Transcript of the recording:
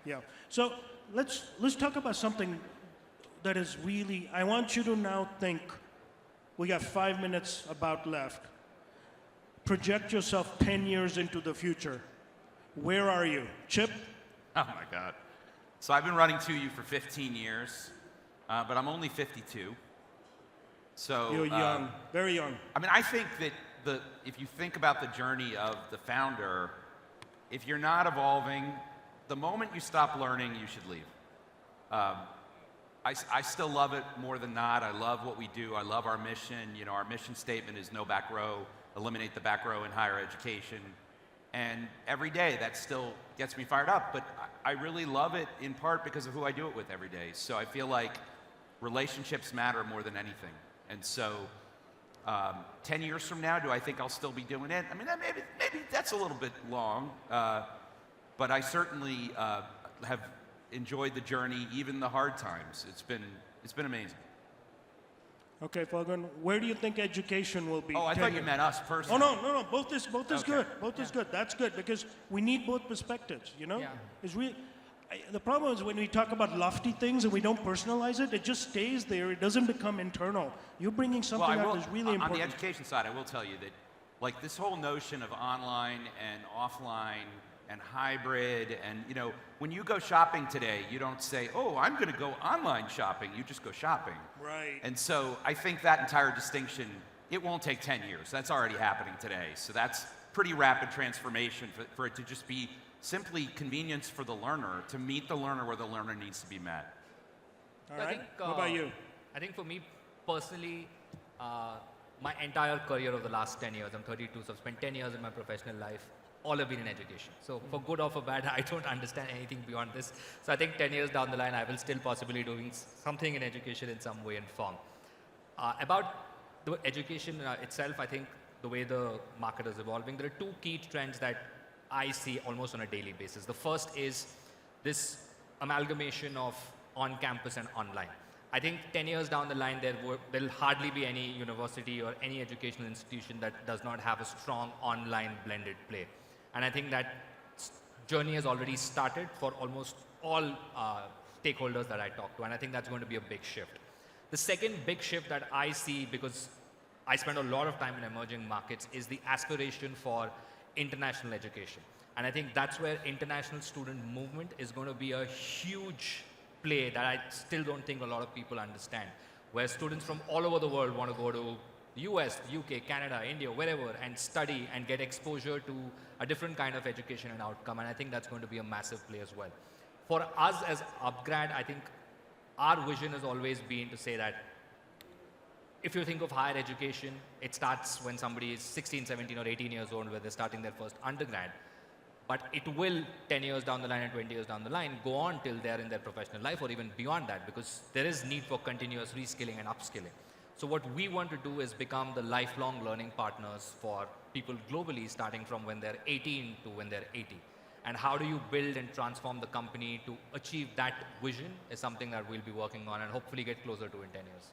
Yeah. So let's talk about something that is really, I want you to now think, we got 5 minutes about left. Project yourself 10 years into the future. Where are you? Chip? Oh my God. So I've been running 2U for 15 years, but I'm only 52. So you're young, very young. I mean, I think that if you think about the journey of the founder, if you're not evolving, the moment you stop learning, you should leave. I still love it more than not. I love what we do. I love our mission. You know, our mission statement is no back row, eliminate the back row in higher education. And every day that still gets me fired up. But I really love it in part because of who I do it with every day. So I feel like relationships matter more than anything. And so 10 years from now, do I think I'll still be doing it? I mean, maybe that's a little bit long. But I certainly have enjoyed the journey, even the hard times. It's been amazing. Okay, Falgun, where do you think education will be? Oh, I thought you meant us personally. Oh, no. Both is good. Both is good. That's good because we need both perspectives, you know? Yeah. It's really, the problem is when we talk about lofty things and we don't personalize it, it just stays there. It doesn't become internal. You're bringing something out that's really important. On the education side, I will tell you that like this whole notion of online and offline and hybrid, and you know, when you go shopping today, you don't say, oh, I'm going to go online shopping. You just go shopping. Right. And so I think that entire distinction, it won't take 10 years. That's already happening today. So that's pretty rapid transformation for it to just be simply convenience for the learner, to meet the learner where the learner needs to be met. All right. What about you? I think for me personally, my entire career of the last 10 years, I'm 32, so I've spent 10 years in my professional life, all have been in education. So for good or for bad, I don't understand anything beyond this. So I think 10 years down the line, I will still possibly doing something in education in some way and form. About the education itself, I think the way the market is evolving, there are two key trends that I see almost on a daily basis. The first is this amalgamation of on-campus and online. I think 10 years down the line, there will hardly be any university or any educational institution that does not have a strong online blended play. And I think that journey has already started for almost all stakeholders that I talk to, and I think that's going to be a big shift. The second big shift that I see, because I spend a lot of time in emerging markets, is the aspiration for international education. And I think that's where international student movement is going to be a huge play that I still don't think a lot of people understand, where students from all over the world want to go to the US, UK, Canada, India, wherever, and study and get exposure to a different kind of education and outcome. And I think that's going to be a massive play as well. For us as upgrad, I think our vision has always been to say that if you think of higher education, it starts when somebody is 16, 17, or 18 years old, where they're starting their first undergrad. But it will, 10 years down the line and 20 years down the line, go on till they're in their professional life or even beyond that, because there is need for continuous reskilling and upskilling. So what we want to do is become the lifelong learning partners for people globally, starting from when they're 18 to when they're 80. And how do you build and transform the company to achieve that vision is something that we'll be working on and hopefully get closer to in 10 years.